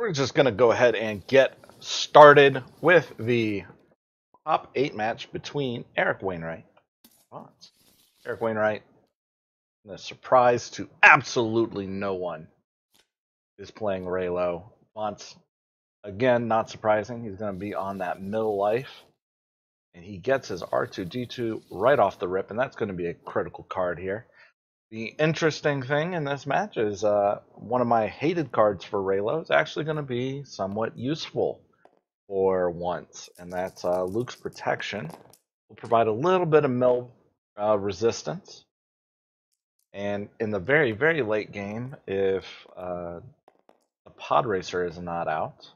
we're just going to go ahead and get started with the top 8 match between Eric Wainwright and Vontz. Eric Wainwright, a surprise to absolutely no one, is playing Reylo. Vontz, again, not surprising. He's going to be on that middle life. And he gets his R2-D2 right off the rip, and that's going to be a critical card here. The interesting thing in this match is one of my hated cards for Reylo is actually going to be somewhat useful for once, and that's Luke's Protection. Will provide a little bit of mill resistance. And in the very, very late game, if the Pod Racer is not out,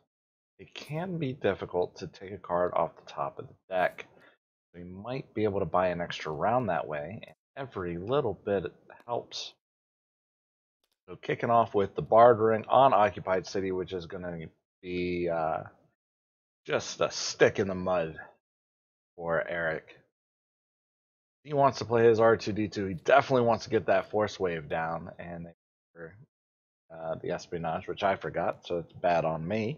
it can be difficult to take a card off the top of the deck. We might be able to buy an extra round that way, and every little bit helps. So kicking off with the Barred Ring on Occupied City, which is going to be just a stick in the mud for Eric. He wants to play his R2-D2. He definitely wants to get that Force Wave down, and the Espionage, which I forgot, so it's bad on me.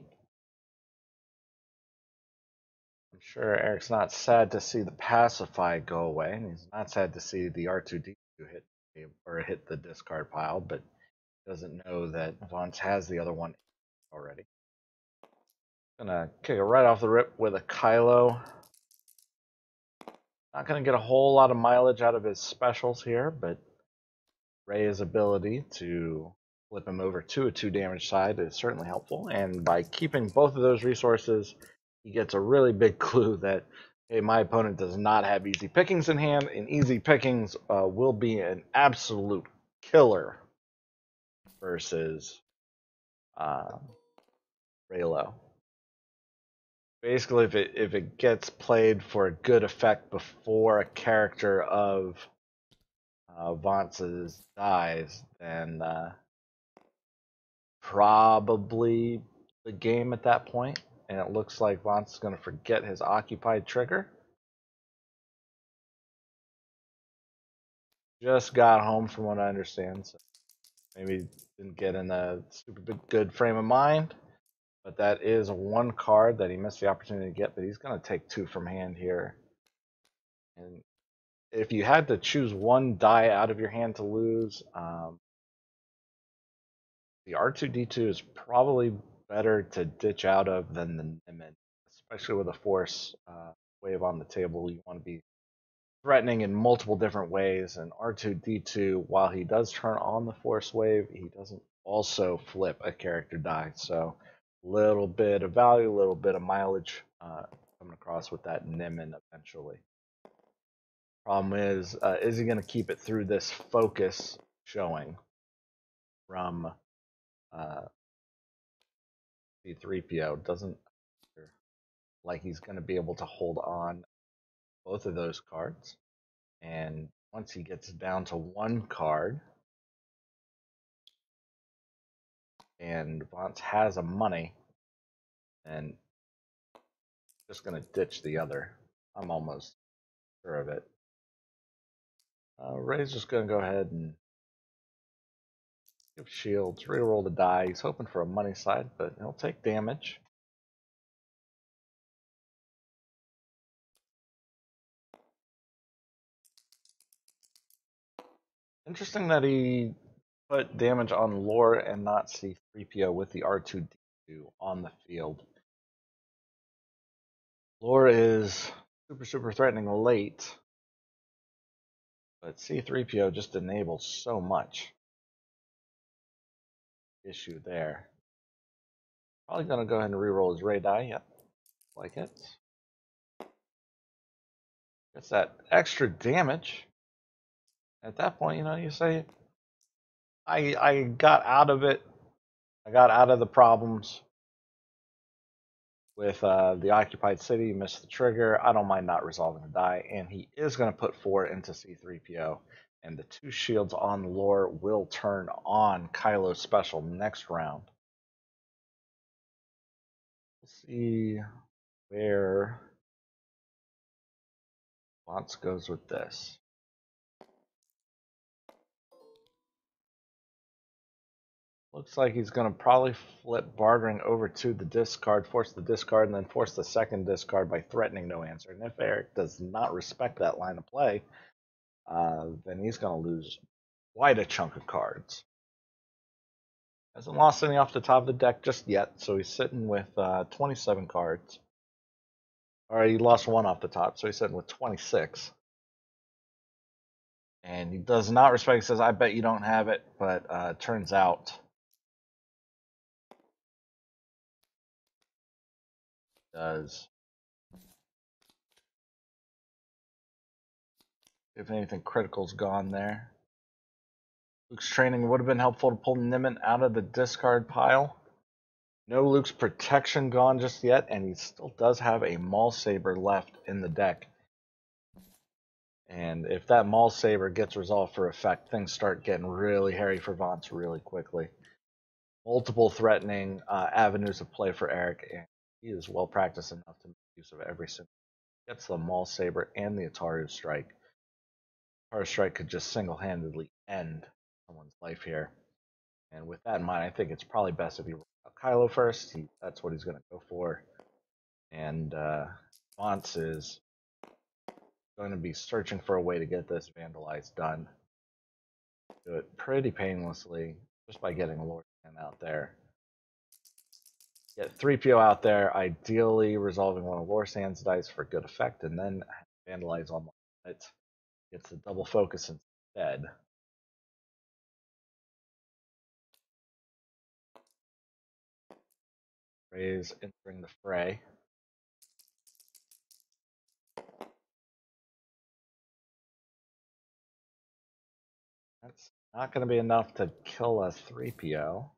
I'm sure Eric's not sad to see the Pacify go away, and he's not sad to see the R2-D2 hit the discard pile, but doesn't know that Vontz has the other one already. Gonna kick it right off the rip with a Kylo. Not gonna get a whole lot of mileage out of his specials here, but Rey's ability to flip him over to a 2 damage side is certainly helpful, and by keeping both of those resources, he gets a really big clue that, hey, my opponent does not have easy pickings in hand, and easy pickings will be an absolute killer versus Reylo. Basically, if it gets played for a good effect before a character of Vontz's dies, then probably the game at that point. And it looks like Vontz is going to forget his occupied trigger. Just got home, from what I understand, so maybe didn't get in a super good frame of mind. But that is one card that he missed the opportunity to get, but he's going to take 2 from hand here. And if you had to choose one die out of your hand to lose, the R2-D2 is probably better to ditch out of than the Nimin, especially with a Force Wave on the table. You want to be threatening in multiple different ways, and R2-D2, while he does turn on the Force Wave, he doesn't also flip a character die. So a little bit of value, a little bit of mileage coming across with that Nimin eventually. Problem is he going to keep it through this focus showing from C3PO? Doesn't appear like he's going to be able to hold on both of those cards. And once he gets down to 1 card, and Vontz has a money, and just going to ditch the other. I'm almost sure of it. Rey's just going to go ahead and give shields, reroll the die. He's hoping for a money side, but he'll take damage. Interesting that he put damage on Lore and not C3PO with the R2-D2 on the field. Lore is super threatening late, but C3PO just enables so much. Issue there. Probably gonna go ahead and reroll his Rey die. Yep, like it. Gets that extra damage. At that point, you say, I got out of it. I got out of the problems with the occupied city. Missed the trigger. I don't mind not resolving the die, and he is going to put 4 into C3PO, and the 2 shields on Lore will turn on Kylo's special next round. We'll see where Vontz goes with this. Looks like he's going to probably flip bartering over to the discard, force the discard, and then force the second discard by threatening no answer. And if Eric does not respect that line of play, then he's going to lose quite a chunk of cards. Hasn't lost any off the top of the deck just yet, so he's sitting with 27 cards. Or he lost one off the top, so he's sitting with 26. And he does not respect. He says, "I bet you don't have it," but turns out he does. If anything, critical's gone there. Luke's training would have been helpful to pull Nimin out of the discard pile. No Luke's protection gone just yet, and he still does have a Maul Saber left in the deck. And if that Maul Saber gets resolved for effect, things start getting really hairy for Vontz really quickly. Multiple threatening avenues of play for Eric, and he is well practiced enough to make use of every single. Gets the Maul Saber and the Ataru Strike. Ataru Strike could just single-handedly end someone's life here. And with that in mind, I think it's probably best if he rolls out Kylo first. That's what he's going to go for. And Vontz is going to be searching for a way to get this Vandalize done. Do it pretty painlessly just by getting a Lord Hand out there. Get 3PO out there, ideally resolving one of Lorsan's dice for good effect, and then Vandalize on it. Gets the double focus instead. Rey's entering the fray. That's not going to be enough to kill a 3PO.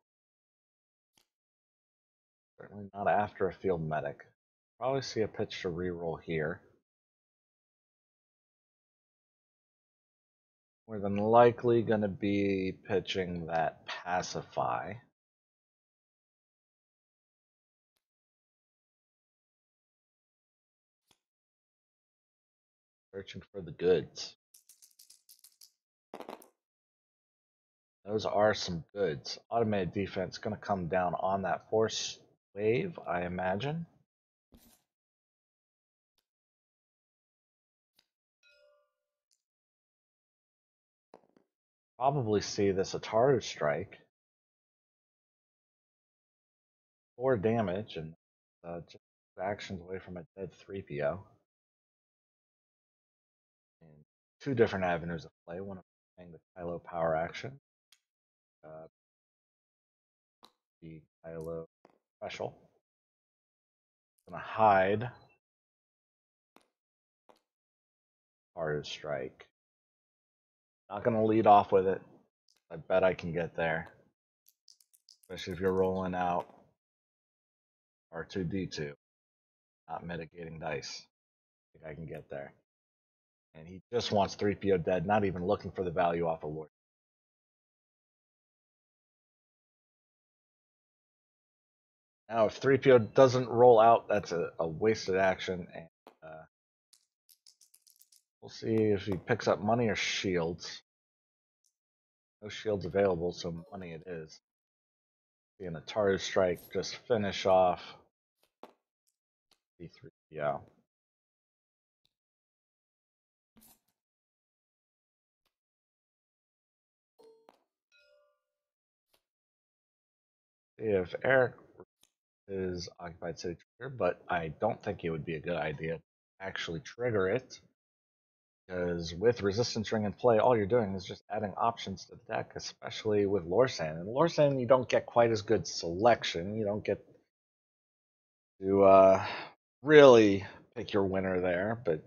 Certainly not after a field medic. Probably see a pitch to reroll here. More than likely going to be pitching that Pacify. Searching for the goods. Those are some goods. Automated defense going to come down on that force wave, I imagine. Probably see this Ataru Strike. 4 damage and just actions away from a dead 3PO. And 2 different avenues of play. One of them being the Kylo power action. The Kylo special. Gonna hide Ataru Strike. Not gonna lead off with it. I bet I can get there. Especially if you're rolling out R2D2. Not mitigating dice. I think I can get there. And he just wants 3PO dead, not even looking for the value off of Lord. Now, if 3PO doesn't roll out, that's a wasted action. And we'll see if he picks up money or shields. No shields available, so money it is. See an Ataru Strike just finish off the 3PO. If Eric is Occupied City Trigger, but I don't think it would be a good idea to actually trigger it. Because with Resistance Ring in play, all you're doing is just adding options to the deck, especially with Lorsan. And Lorsan, you don't get quite as good selection. You don't get to really pick your winner there, but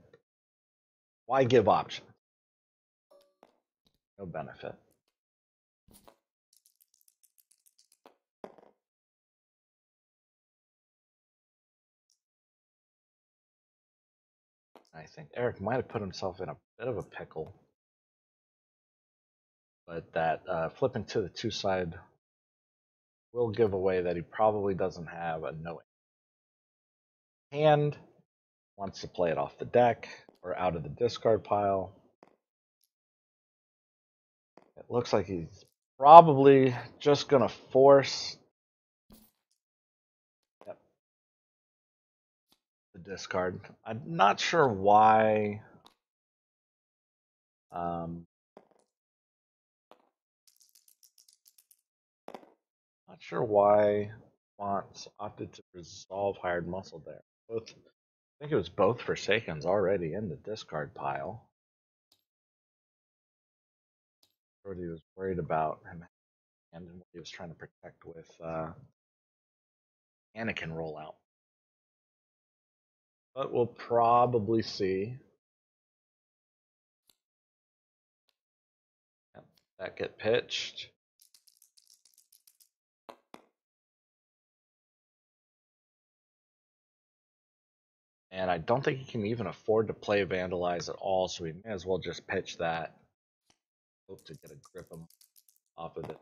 why give options? No benefit. I think Eric might have put himself in a bit of a pickle, but that flipping to the 2 side will give away that he probably doesn't have a no hand, wants to play it off the deck or out of the discard pile. It looks like he's probably just going to force the discard. I'm not sure why. Not sure why Vontz opted to resolve Hired Muscle there. Both, I think it was both Forsakens already in the discard pile. Brody was worried about him and what he was trying to protect with Anakin rollout. But we'll probably see that get pitched. And I don't think he can even afford to play Vandalize at all, so we may as well just pitch that. Hope to get a grip him off of it.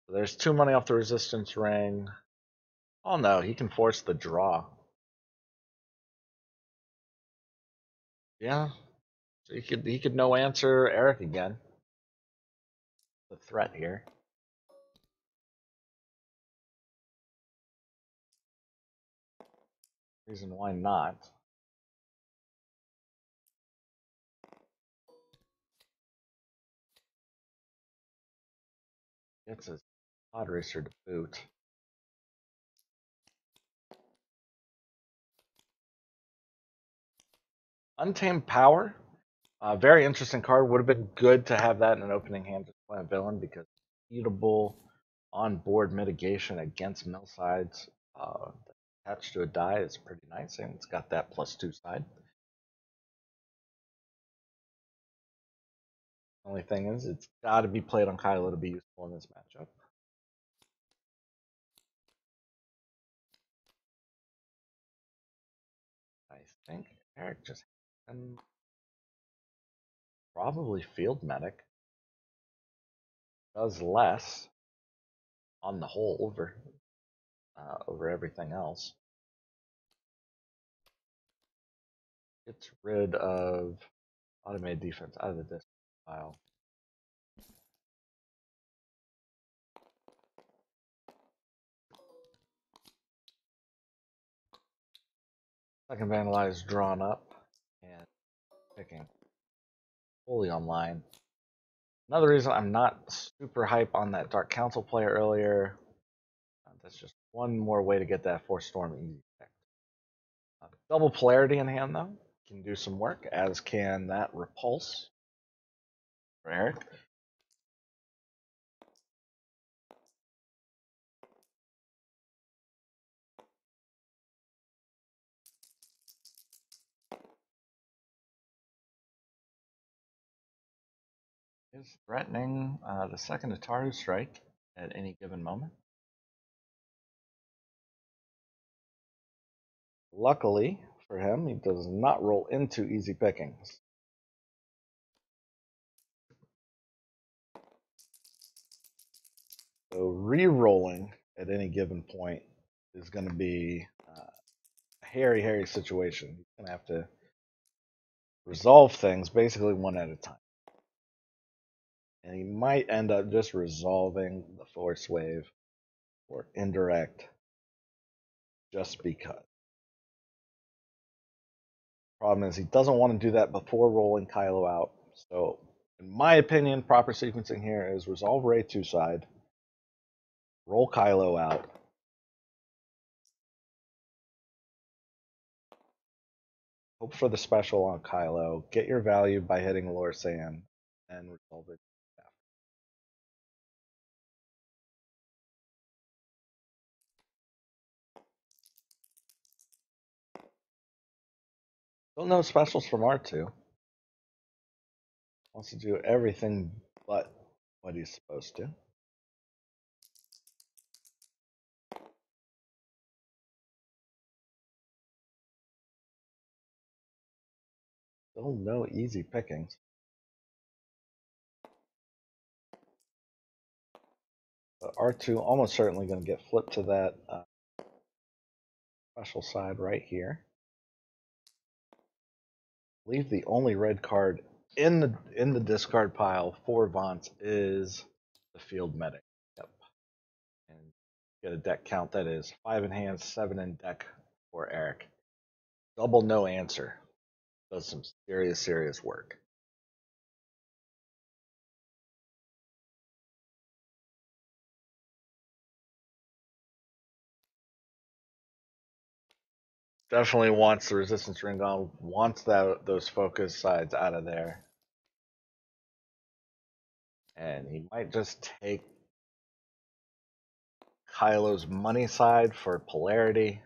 So there's 2 money off the resistance ring. Oh no, he can force the draw. Yeah. So he could no answer Eric again. The threat here. Reason why not. Gets his pod racer to boot. Untamed Power. Very interesting card. Would have been good to have that in an opening hand to play a villain because beatable on board mitigation against mill sides attached to a die is pretty nice, and it's got that +2 side. Only thing is, it's got to be played on Kylo to be useful in this matchup. I think Eric just probably Field Medic does less on the whole over everything else. Gets rid of automated defense out of the disc file. Second Vandalize drawn up and picking fully online. Another reason I'm not super hype on that Dark Council player earlier. That's just one more way to get that Force Storm easy pick. Double Polarity in hand though can do some work, as can that Repulse for Eric. Is threatening the second Ataru strike at any given moment. Luckily for him, he does not roll into easy pickings. So re-rolling at any given point is going to be a hairy situation. He's going to have to resolve things basically one at a time. And he might end up just resolving the force wave or indirect just because. Problem is, he doesn't want to do that before rolling Kylo out. So, in my opinion, proper sequencing here is resolve Rey 2 side, roll Kylo out, hope for the special on Kylo, get your value by hitting Lor San, and resolve it. Still no specials from R2. Wants to do everything but what he's supposed to. Still no easy pickings. But R2 almost certainly going to get flipped to that special side right here. I believe the only red card in the discard pile for Vontz is the field medic. Yep. And get a deck count that is 5 in hand, 7 in deck for Eric. Double no answer. Does some serious work. Definitely wants the resistance ring on, wants those focus sides out of there. And he might just take Kylo's money side for polarity.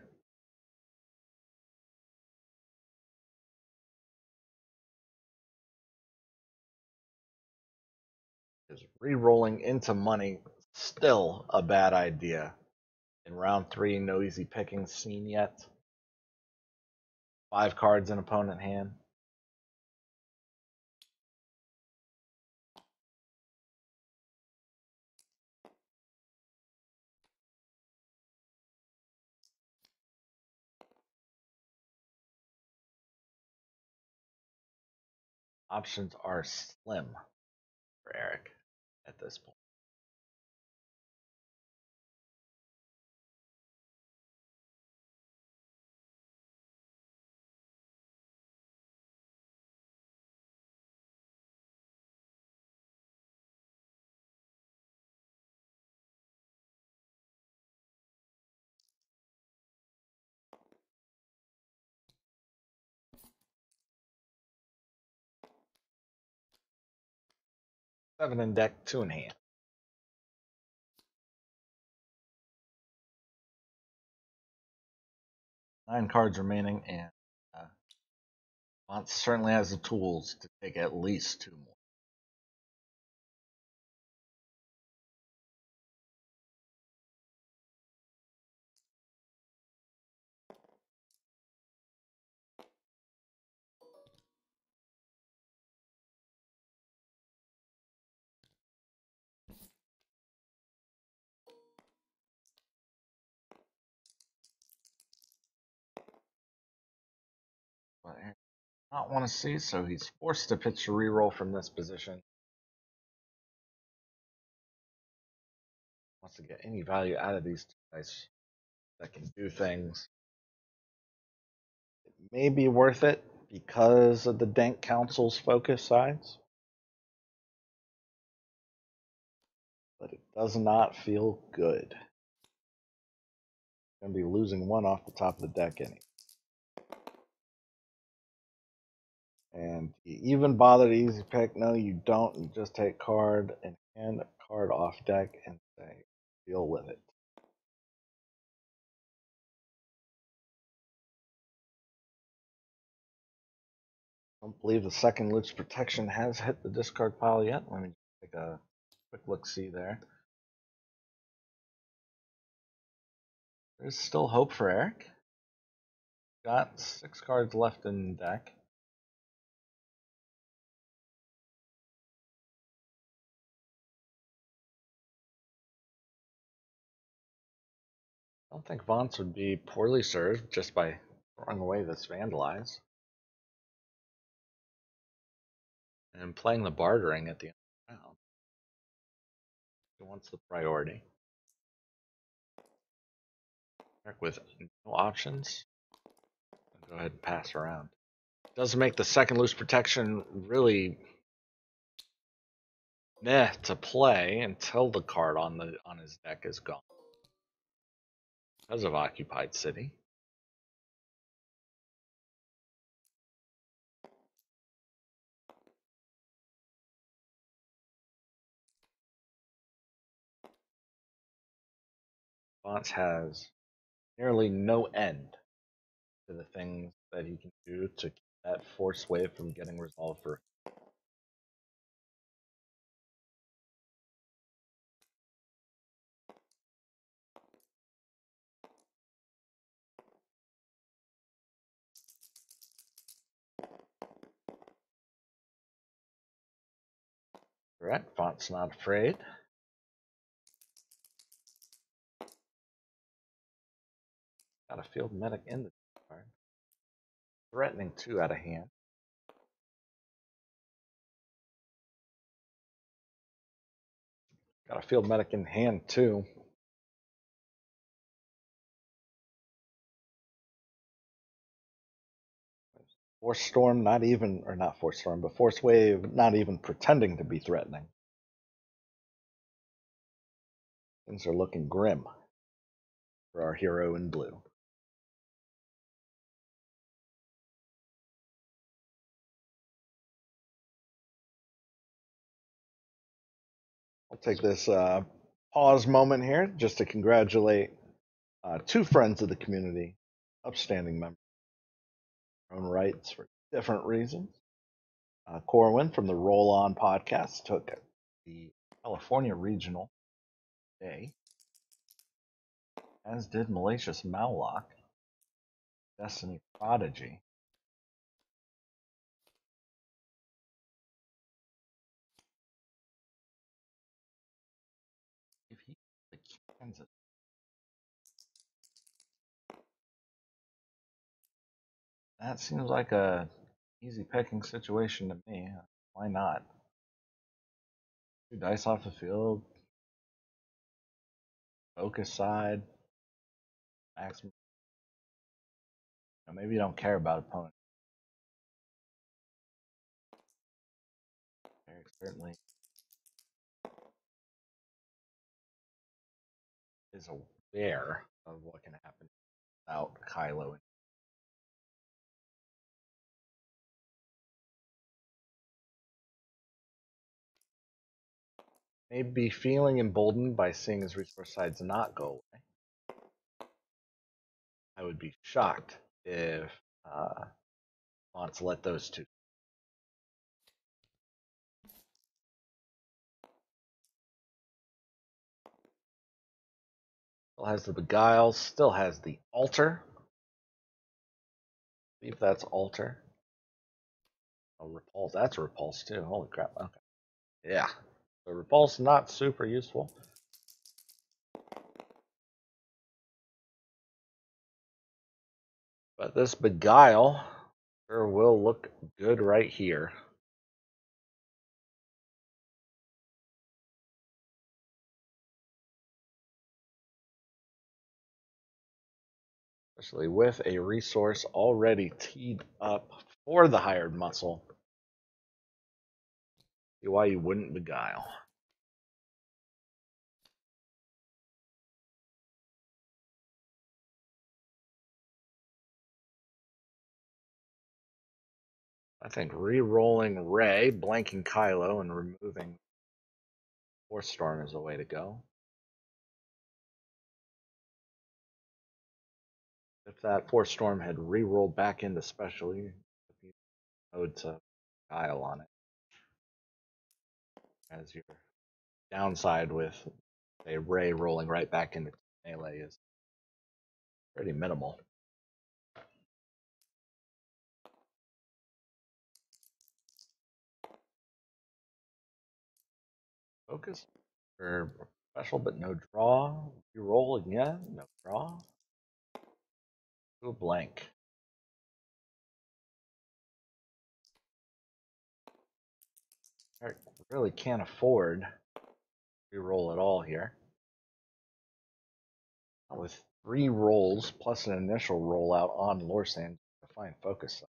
Is re-rolling into money still a bad idea? In round 3, no easy picking seen yet. 5 cards in opponent hand. Options are slim for Eric at this point. Seven in deck, 2 in hand. 9 cards remaining, and Vontz certainly has the tools to take at least 2 more. But Eric does not want to see, so he's forced to pitch a reroll from this position. Wants to get any value out of these 2 dice that can do things. It may be worth it because of the Dank Council's focus sides, but it does not feel good. Going to be losing 1 off the top of the deck anyway. And you even bother to easy pick? No, you don't. You just take card and hand a card off deck and say, deal with it. I don't believe the second Lich's Protection has hit the discard pile yet. Let me take a quick look-see there. There's still hope for Eric. Got 6 cards left in the deck. I don't think Vontz would be poorly served just by throwing away this Vandalize and playing the bartering at the end of the round. He wants the priority. Eric with no options. I'll go ahead and pass around. Does make the second Loose Protection really to play until the card on his deck is gone because of Occupied City. Vontz has nearly no end to the things that he can do to keep that Force Wave from getting resolved for. Correct. Vontz not afraid. Got a field medic in the card. Threatening 2 out of hand. Got a field medic in hand too. Force Storm, not even, or not Force Storm, but Force Wave, not even pretending to be threatening. Things are looking grim for our hero in blue. I'll take this pause moment here just to congratulate two friends of the community, upstanding members, their own rights for different reasons. Corwin from the Roll On podcast took the California Regional Day, as did Malicious Mowlock, Destiny Prodigy. If he Kansas, that seems like a easy picking situation to me. Why not? 2 dice off the field, focus side, maximum. Maybe you don't care about opponent. Eric certainly is aware of what can happen without Kylo. May be feeling emboldened by seeing his resource sides not go away. I would be shocked if Vontz let those two. Still has the Beguile, still has the Altar. I believe that's Altar. Oh, Repulse. That's Repulse too. Holy crap. Okay. Yeah. So Repulse not super useful. But this Beguile sure will look good right here. Especially with a resource already teed up for the hired muscle. See why you wouldn't Beguile. I think re-rolling Rey, blanking Kylo, and removing Force Storm is the way to go. If that Force Storm had re-rolled back into special, you owed to Kyle on it. As your downside with a Rey rolling right back into melee is pretty minimal. Focus for special, but no draw. You roll again, no draw. Do a blank. Eric really can't afford re-roll at all here. With 3 rolls plus an initial rollout on Lorsan to find focus,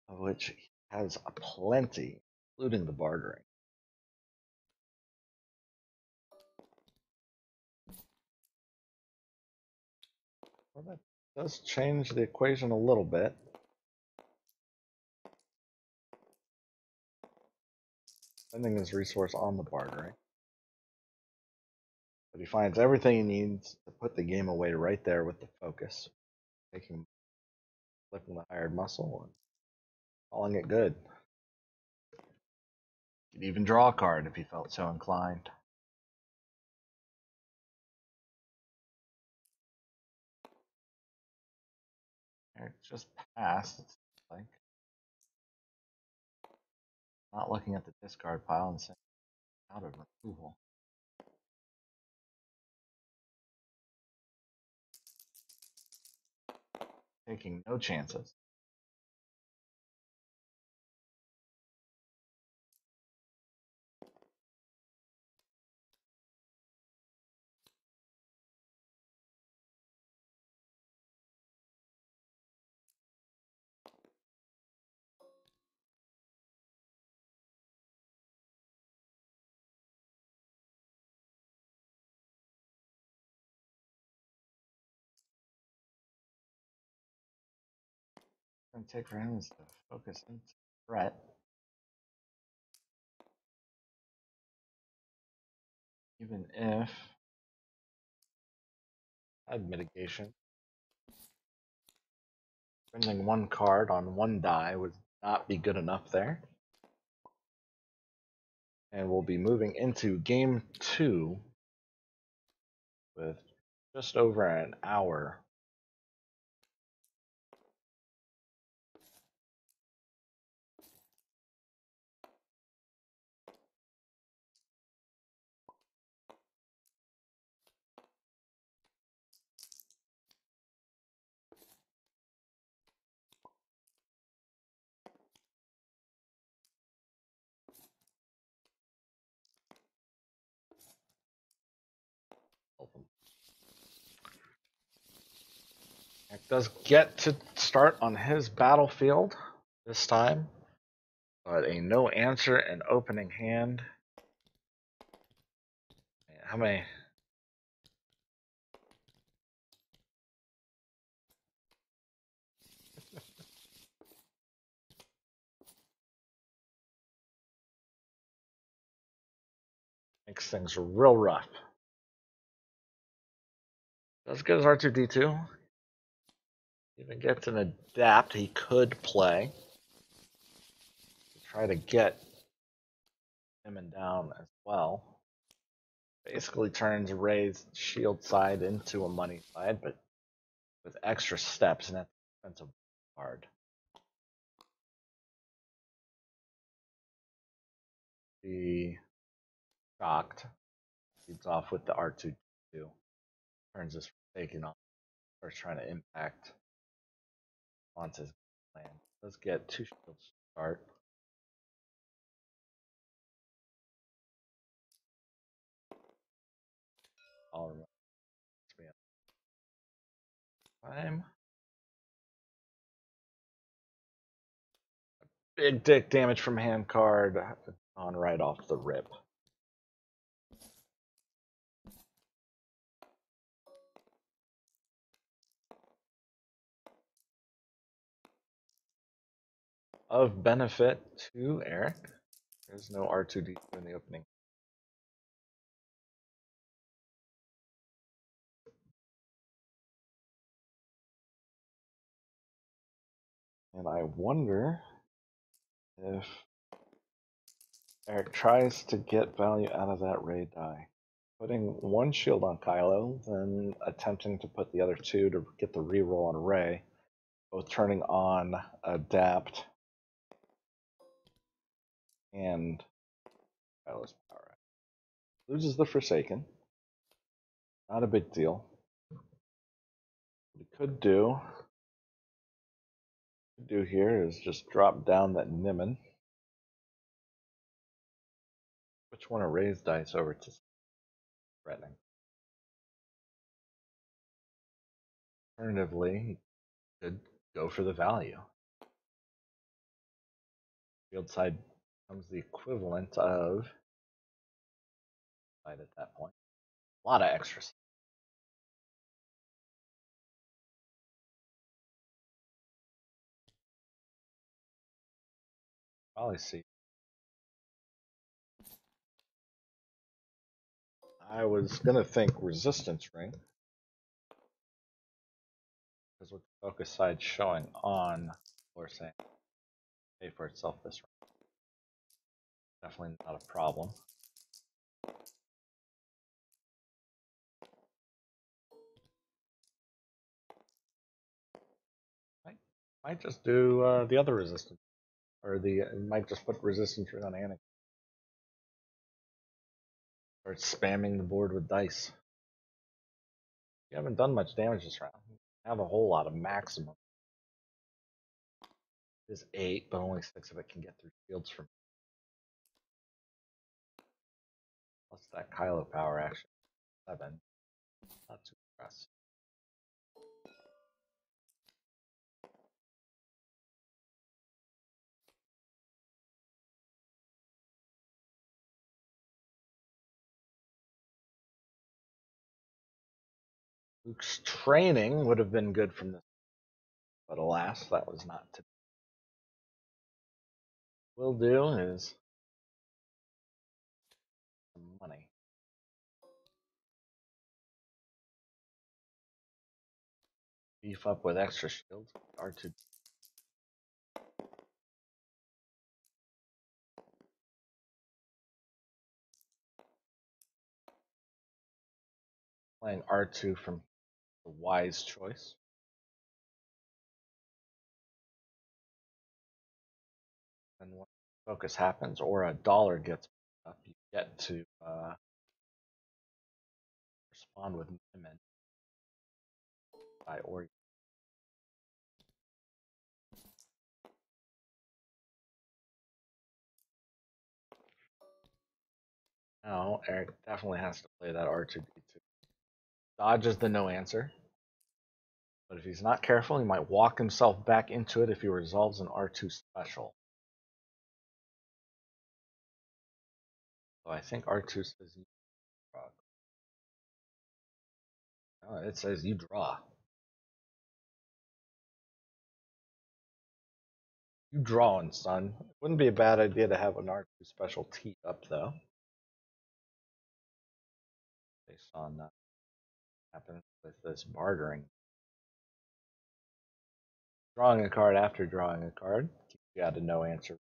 of which he has plenty, including the bartering. Well, that does change the equation a little bit. Spending his resource on the bartering. But he finds everything he needs to put the game away right there with the focus. Flipping the hired muscle and calling it good. He'd even draw a card if he felt so inclined. Eric just passed, it's like. Not looking at the discard pile and saying out of removal. Taking no chances. going to take for him is to focus into threat. Even if I had mitigation, spending one card on one die would not be good enough there. And we'll be moving into game 2 with just over an hour. It does get to start on his battlefield this time, but a no answer and opening hand. How many? Makes things real rough. As good as R2D2. Even gets an adapt he could play to try to get him and down as well. Basically turns Ray's shield side into a money side, but with extra steps, and that's expensive card. The shocked leads off with the R2D2. Turns this from taking off, starts trying to impact Vontz's plan. Let's get 2 shields to start. I'll remember time. Big dick damage from hand card on right off the rip. Of benefit to Eric, there's no R2D2 in the opening. And I wonder if Eric tries to get value out of that Ray die. Putting one shield on Kylo, then attempting to put the other 2 to get the reroll on Ray, both turning on Adapt and Kylo's power. Loses the Forsaken. Not a big deal. What we could do here is just drop down that Nimmin. Which one of Ray's dice over to threatening. Alternatively, he could go for the value. Field side becomes the equivalent of side at that point. A lot of extras. Probably see. I was gonna think resistance ring because with the focus side showing on, or saying pay for itself this round. Definitely not a problem. Might just do the other resistance, or might just put resistance ring on Anakin. Start spamming the board with dice. You haven't done much damage this round. You have a whole lot of maximum. It is 8, but only 6 of it can get through shields from. Plus that Kylo power action. 7. Not too impressed. Luke's training would have been good from this, but alas, that was not to be. What we'll do is some money. Beef up with extra shields. R2 playing R2 from the wise choice. And when focus happens or a dollar gets up, you get to respond with Mimic by or. Now Eric definitely has to play that R2D2. Dodges the no answer. But if he's not careful, he might walk himself back into it if he resolves an R2 special. So I think R2 says you draw. No, it says you draw. You drawing, son. Wouldn't be a bad idea to have an R2 special tee up, though. Based on what happens with this bartering. Drawing a card after drawing a card. You got a no answer.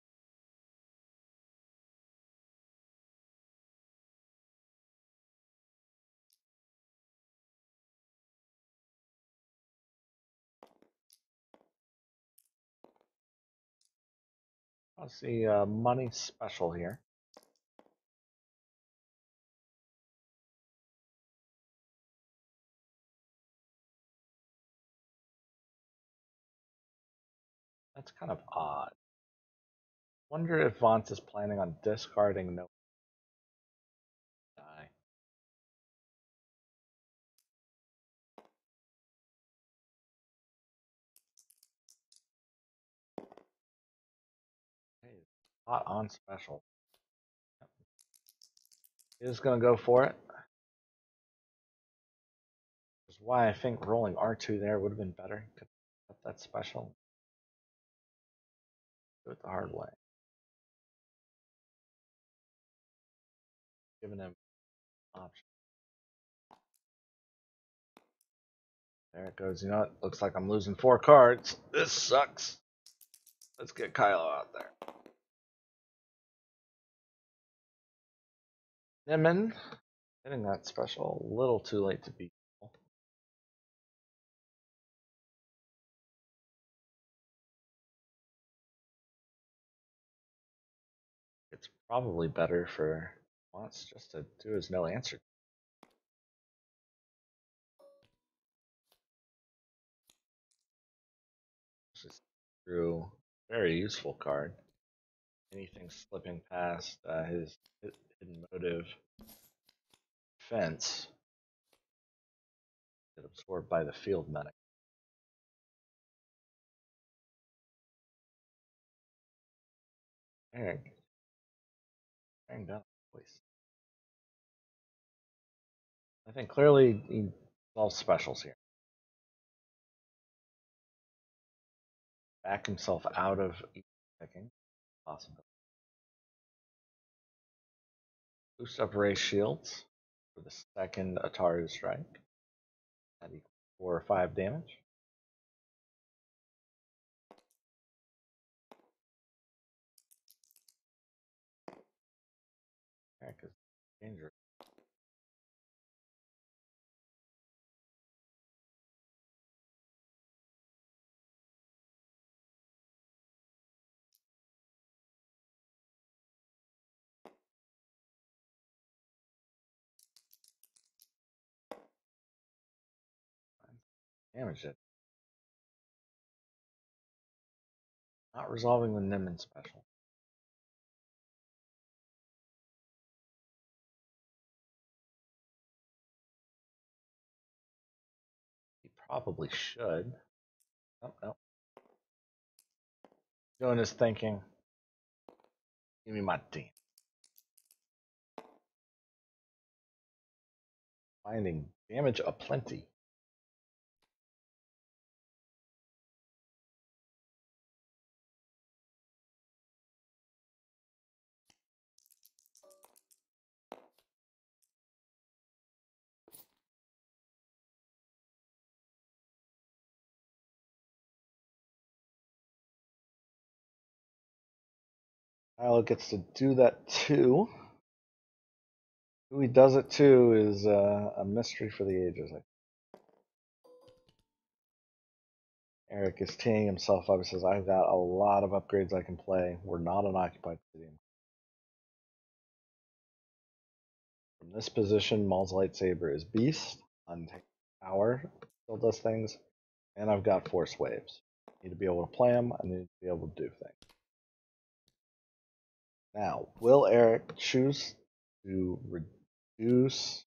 I'll see money special here. That's kind of odd. Wonder if Vontz is planning on discarding no die. Hey, hot on special. He is going to go for it. Which is why I think rolling R2 there would have been better. Could cut that special. Do it the hard way. Giving him option. There it goes. You know what? Looks like I'm losing 4 cards. This sucks. Let's get Kylo out there. Nimin getting that special a little too late to beat. It's probably better for Vontz just to do his no answer. This is true. Very useful card. Anything slipping past his hidden motive fence get absorbed by the field medic. Eric, tearing down the voice. I think clearly he solves specials here. Back himself out of picking. Possible. Boost up Ray shields for the second Ataru strike. That equals 4 or 5 damage. Eric is dangerous. Damage it. Not resolving the Nimin special. He probably should. Oh, no. Doing his thinking. Give me my team. Finding damage aplenty. Reylo gets to do that too. Who he does it to is a mystery for the ages. Eric is teeing himself up. He says, I've got a lot of upgrades I can play. We're not an occupied stadium. From this position, Maul's lightsaber is beast. Untamed power still does things. And I've got force waves. I need to be able to play them. I need to be able to do things. Now, will Eric choose to reduce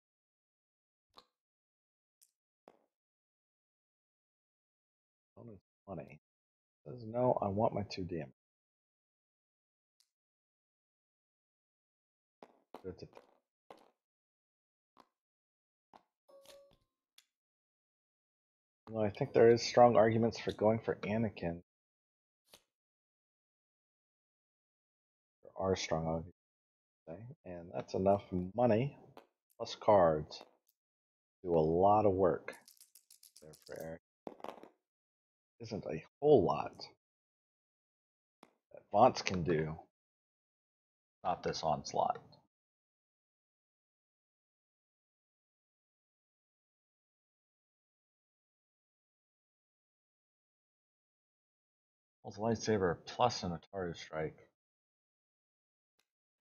opponent's money? He says, no, I want my 2 damage. Well, I think there is strong arguments for going for Anakin. There are strong arguments, and that's enough money plus cards to do a lot of work there for Eric. Isn't a whole lot that Vontz can do. Not this onslaught. Maul's lightsaber plus an Ataru strike.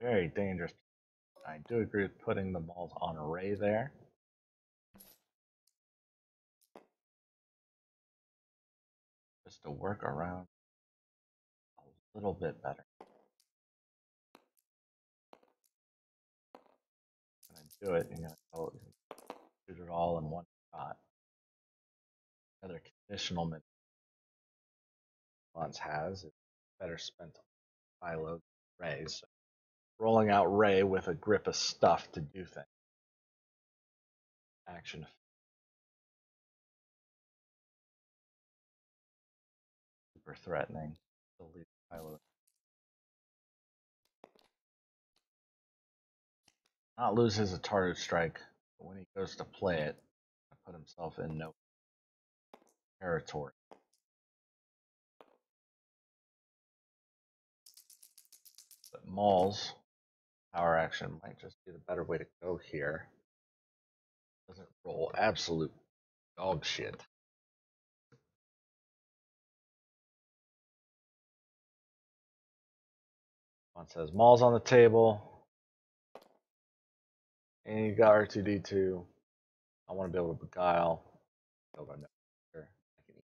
Very dangerous. I do agree with putting the Mauls on Rey there. Just to work around a little bit better. When I do it, you're going to shoot it all in one shot. Another conditional Vontz has is better spent on Reylo than Rey. So rolling out Rey with a grip of stuff to do things. Action. Super threatening. Still leave Reylo. Not lose his Ataru strike, but when he goes to play it, put himself in no territory. But Maul's power action might just be the better way to go here. Doesn't roll absolute dog shit. One says Maul's on the table. And you got R2D2. I want to be able to beguile. I can eat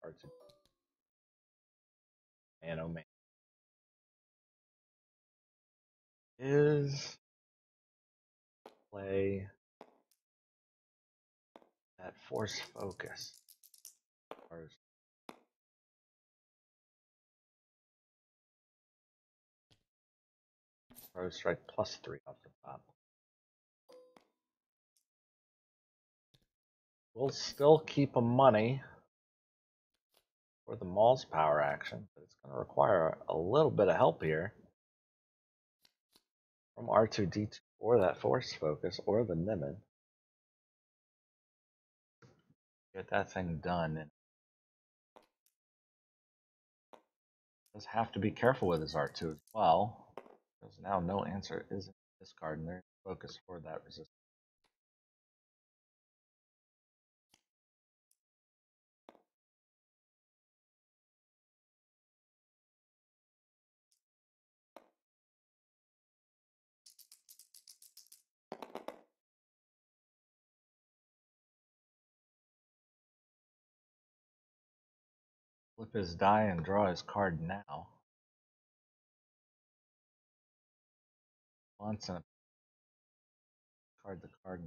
R2. Man, oh man. Is play that force focus. Or strike +3 off the top. We'll still keep a money for the Maul's power action, but it's going to require a little bit of help here from R2D2 or that force focus or the Nimin. Get that thing done. And does have to be careful with his R2 as well, because now no answer is in this card, and there's focus for that resistance. Flip his die and draw his card now. Once and card the card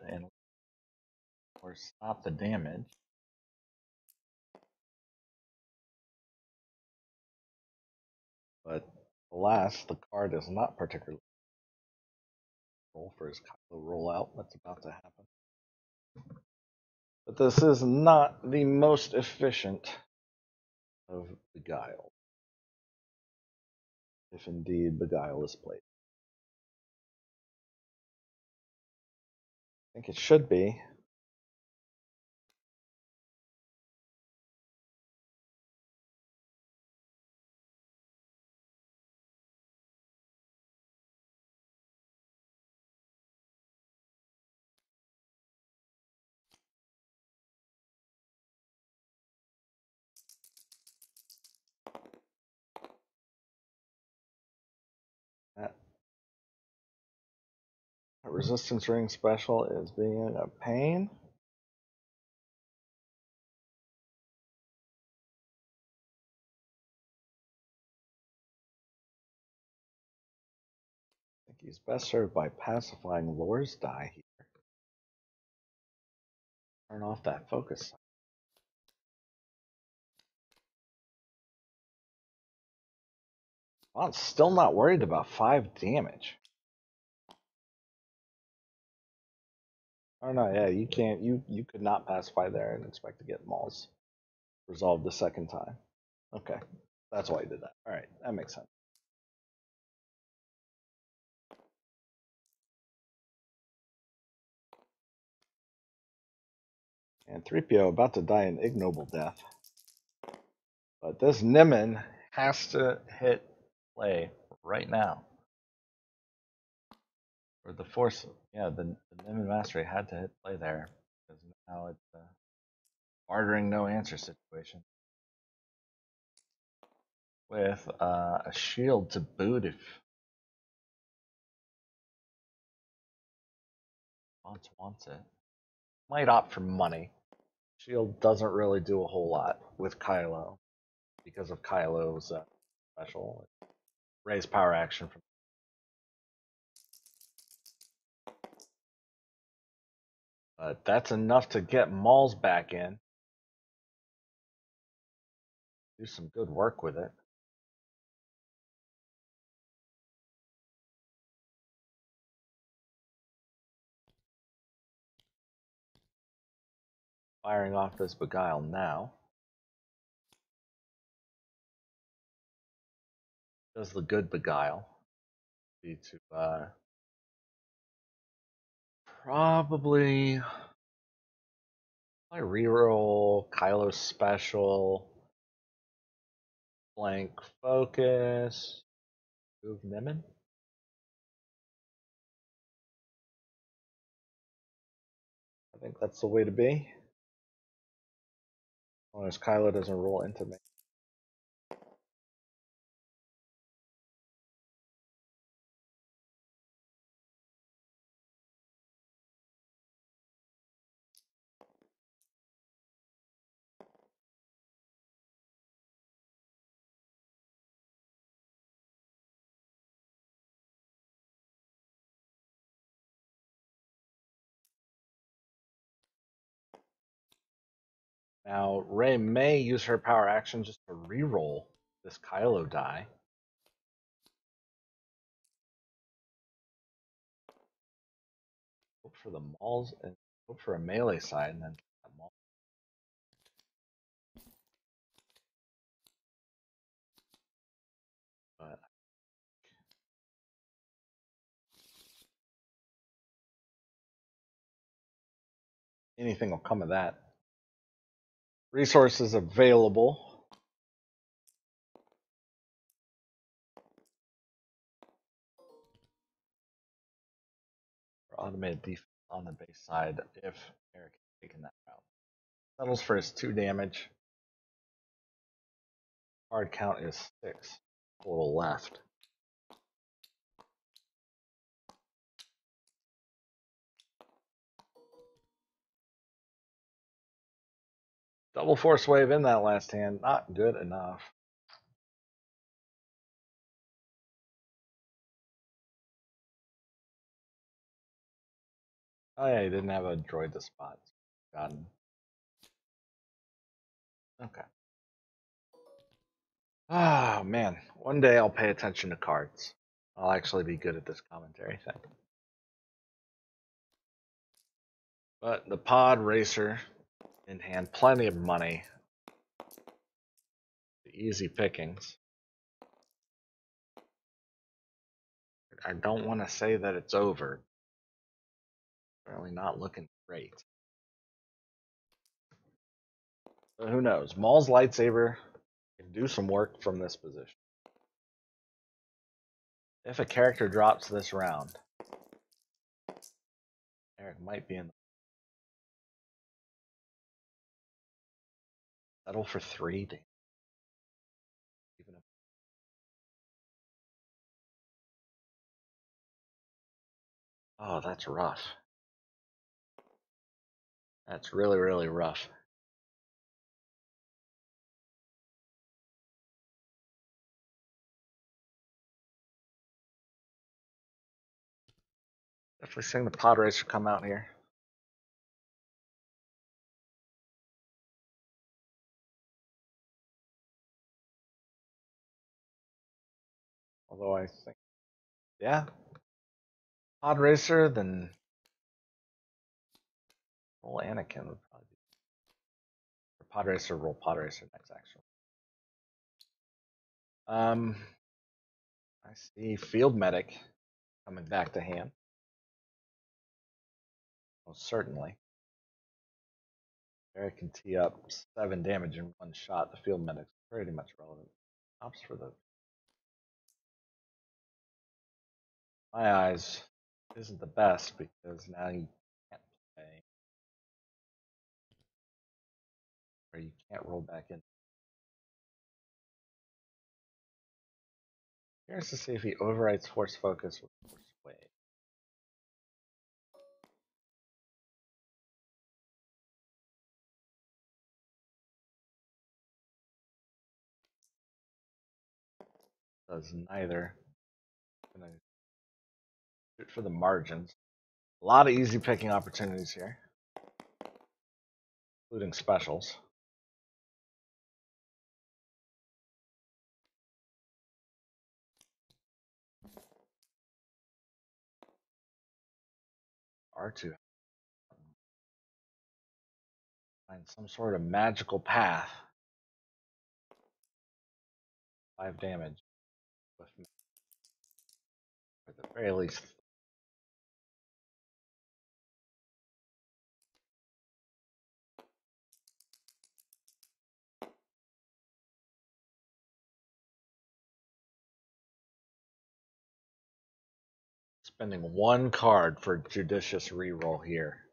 and or stop the damage. But alas, the card is not particularly roll for his Kylo rollout. That's about to happen. But this is not the most efficient of Beguile. If indeed Beguile is played. I think it should be. Resistance ring special is being a pain. I think he's best served by pacifying Lore's die here. Turn off that focus. Vontz still not worried about 5 damage. Oh no, yeah, you can't. You could not pacify there and expect to get Mauls resolved the second time. Okay, that's why he did that. All right, that makes sense. And 3PO about to die an ignoble death. But this Nimmin has to hit play right now. Or the Force, yeah, the Nimmin Mastery had to hit play there. Because now it's a bartering no answer situation. With a shield to boot if Vontz wants it. Might opt for money. Shield doesn't really do a whole lot with Kylo because of Kylo's special. Raise power action from. But that's enough to get Mauls back in. Do some good work with it. Firing off this Beguile now. Does the good Beguile. Be to probably reroll Kylo's special. Blank focus. Move Nimmin. I think that's the way to be. As long as Kylo doesn't roll into me. Now, Rey may use her power action just to reroll this Kylo die. Hope for the Mauls and hope for a melee side and then that Maul. But anything will come of that. Resources available. For automated defense on the base side if Eric had taken that route. Settles for his 2 damage. Card count is 6 total left. Double force wave in that last hand, not good enough. Oh yeah, he didn't have a droid to spot. Got him. Okay. Ah, man. One day I'll pay attention to cards. I'll actually be good at this commentary thing. But the pod racer in hand, plenty of money. The easy pickings. I don't want to say that it's over. Certainly not looking great. But who knows? Maul's lightsaber can do some work from this position. If a character drops this round, Eric might be in the settle for 3. Even if, Oh, that's rough. That's really, really rough. Definitely seeing the pod racer come out here. Although I think, yeah, pod racer, then roll Anakin would probably be. Or pod racer, roll pod racer next, actually. I see field medic coming back to hand. Most certainly. Eric can tee up 7 damage in one shot. The field medic's pretty much relevant. Ops for the. My eyes isn't the best because now you can't play. Or you can't roll back in. Curious to see if he overwrites force focus with force wave. Does neither. Gonna shoot for the margins. A lot of easy picking opportunities here, including specials. R2 find some sort of magical path. 5 damage with me. At the very least. Spending 1 card for judicious reroll here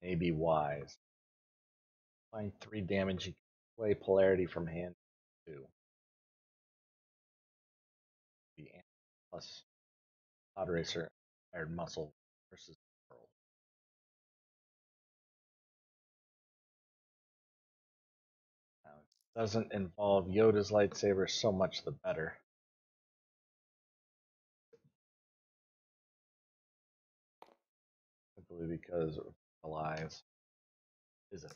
may be wise. Find 3 damage. You can play polarity from hand 2. The plus Pod Racer Iron Muscle versus Pearl. Now, it doesn't involve Yoda's lightsaber, so much the better. Simply because allies is a.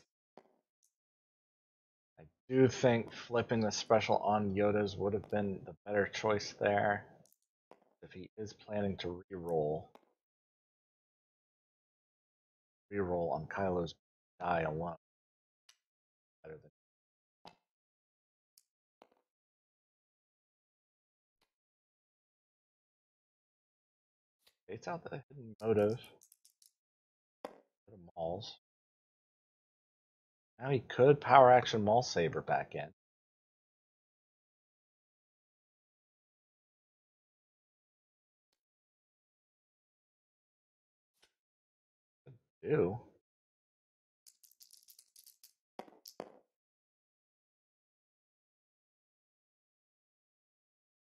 I do think flipping the special on Yoda's would have been the better choice there. If he is planning to reroll on Kylo's die alone, better than. It's out the hidden motive. The Mauls. Now he could power action Maul Saber back in. Do.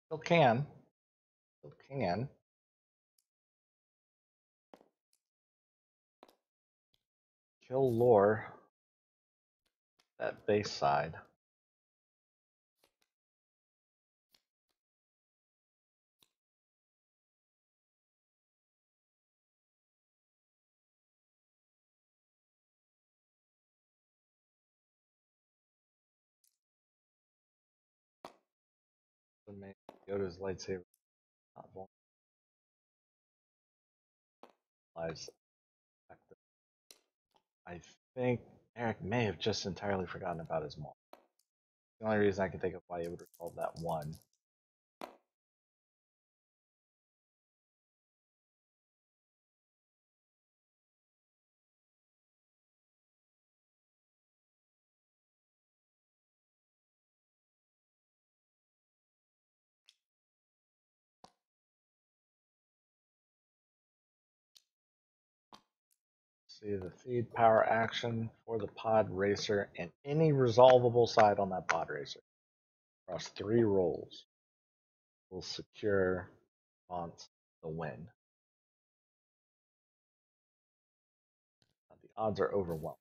Still can. Still can. Kill Lore. That base side. Would make Yoda's lightsaber not vulnerabilized. I think Eric may have just entirely forgotten about his Maul. The only reason I can think of why he would recall that one. See the feed power action for the Pod Racer and any resolvable side on that Pod Racer. Across 3 rolls will secure Vontz the win. Odds are overwhelming.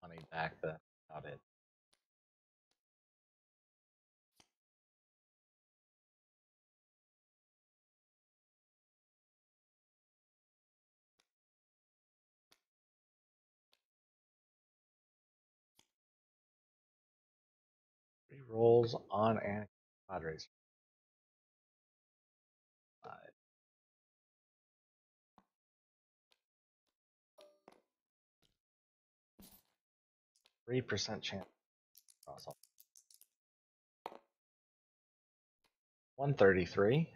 Money back, but not it. Three rolls on Anakin Padres. 3% chance. Awesome. 133.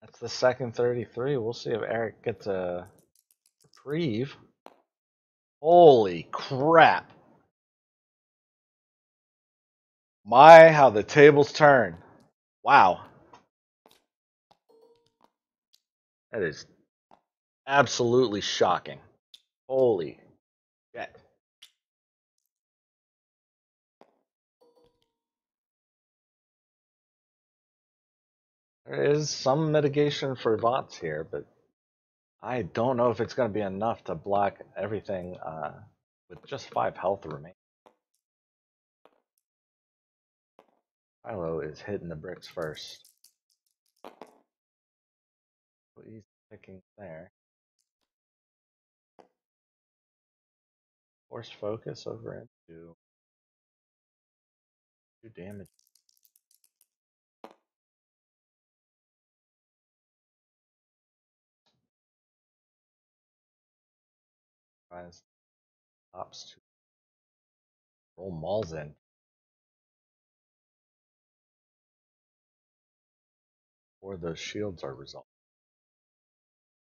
That's the second 33. We'll see if Eric gets a reprieve. Holy crap. My, how the tables turn. Wow. That is absolutely shocking. Holy shit. There is some mitigation for Vontz here, but I don't know if it's going to be enough to block everything with just 5 health remaining. Reylo is hitting the bricks first. So he's picking there. Force focus over into 2 damage. Tries tops to roll Mauls in. Or those shields are resolved.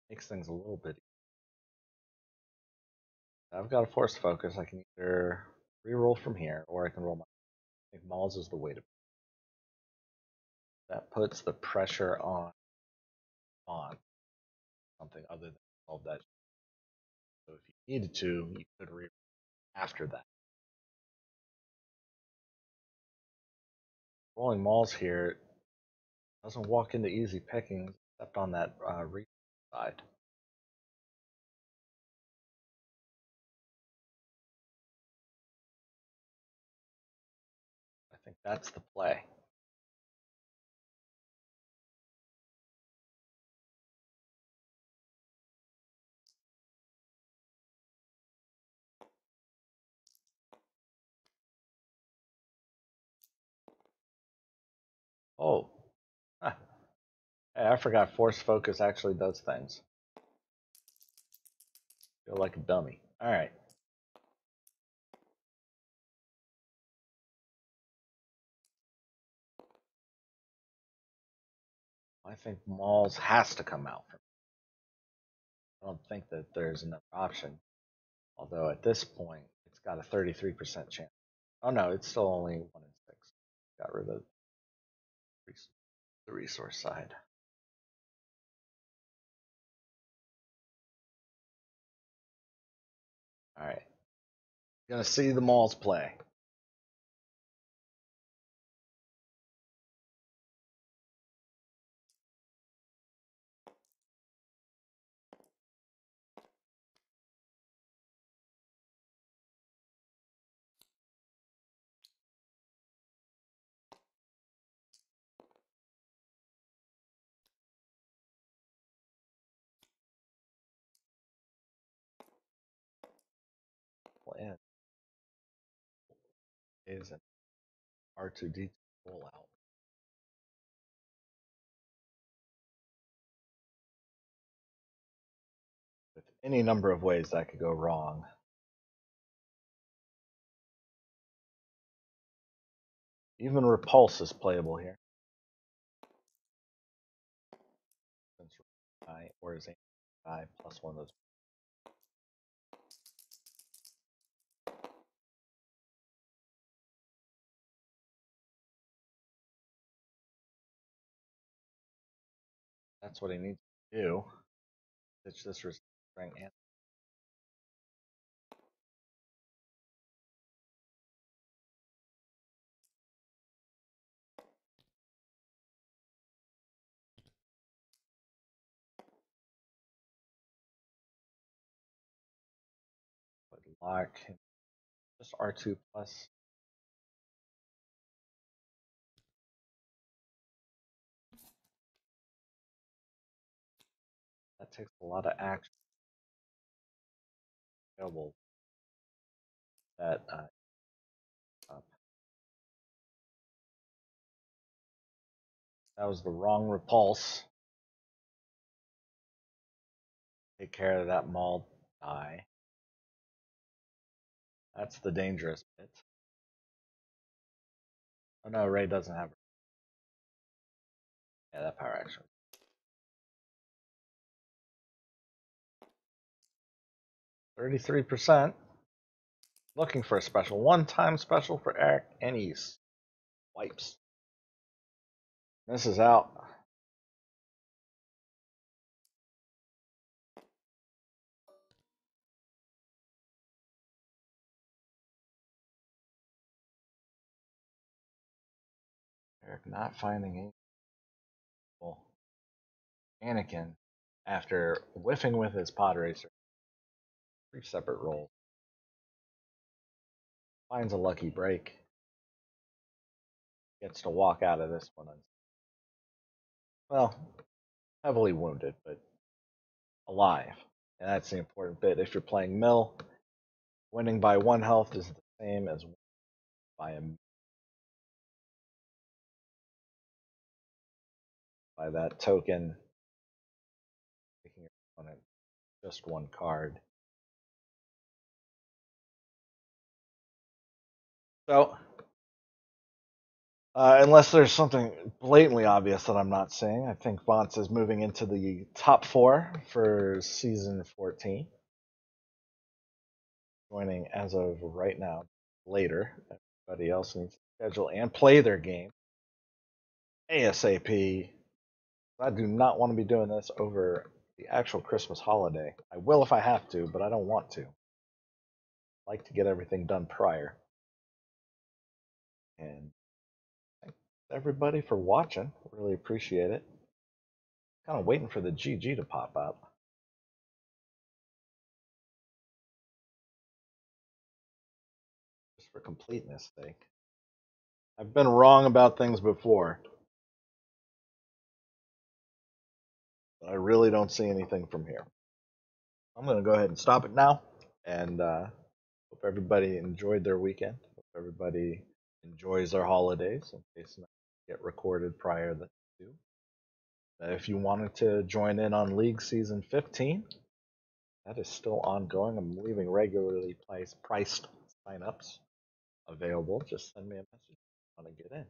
Makes things a little bit easier. I've got a force focus. I can either re-roll from here, or I can roll my. I think Mauls is the way to. That puts the pressure on something other than solve that. So if you needed to, you could re after that. Rolling Mauls here doesn't walk into easy pickings except on that reach side. I think that's the play. Oh, huh. Hey, I forgot force focus actually does things. Feel like a dummy. All right. I think Mauls has to come out. I don't think that there's another option. Although at this point, it's got a 33% chance. Oh no, it's still only 1 in 6. Got rid of the resource side. All right. Gonna see the Mauls play. Plan is an R2D rollout. With any number of ways that could go wrong. Even repulse is playable here. Or is a plus 1 of those. That's what he needs to do. Ditch this restraint and Block. Just R2 plus. That takes a lot of action. Available. That up. That was the wrong repulse. Take care of that mauled die. That's the dangerous bit. Oh no, Rey doesn't have. Yeah, that power action. 33%. Looking for a special. One-time special for Eric, and he wipes. Misses out. Eric not finding Anakin after whiffing with his pod racer. 3 separate rolls. Finds a lucky break. Gets to walk out of this one. Well, heavily wounded, but alive. And that's the important bit. If you're playing Mill, winning by 1 health is the same as by that token, making your opponent just 1 card. So, unless there's something blatantly obvious that I'm not seeing, I think Vontz is moving into the top 4 for season 14. Joining as of right now. Later, everybody else needs to schedule and play their game ASAP. I do not want to be doing this over the actual Christmas holiday. I will if I have to, but I don't want to. I like to get everything done prior. And thanks everybody for watching. Really appreciate it. Kind of waiting for the GG to pop up. Just for completeness sake. I've been wrong about things before. But I really don't see anything from here. I'm going to go ahead and stop it now. And hope everybody enjoyed their weekend. Hope everybody enjoys their holidays in case they get recorded prior to. If you wanted to join in on League Season 15, that is still ongoing. I'm leaving regularly priced signups available. Just send me a message if you want to get in.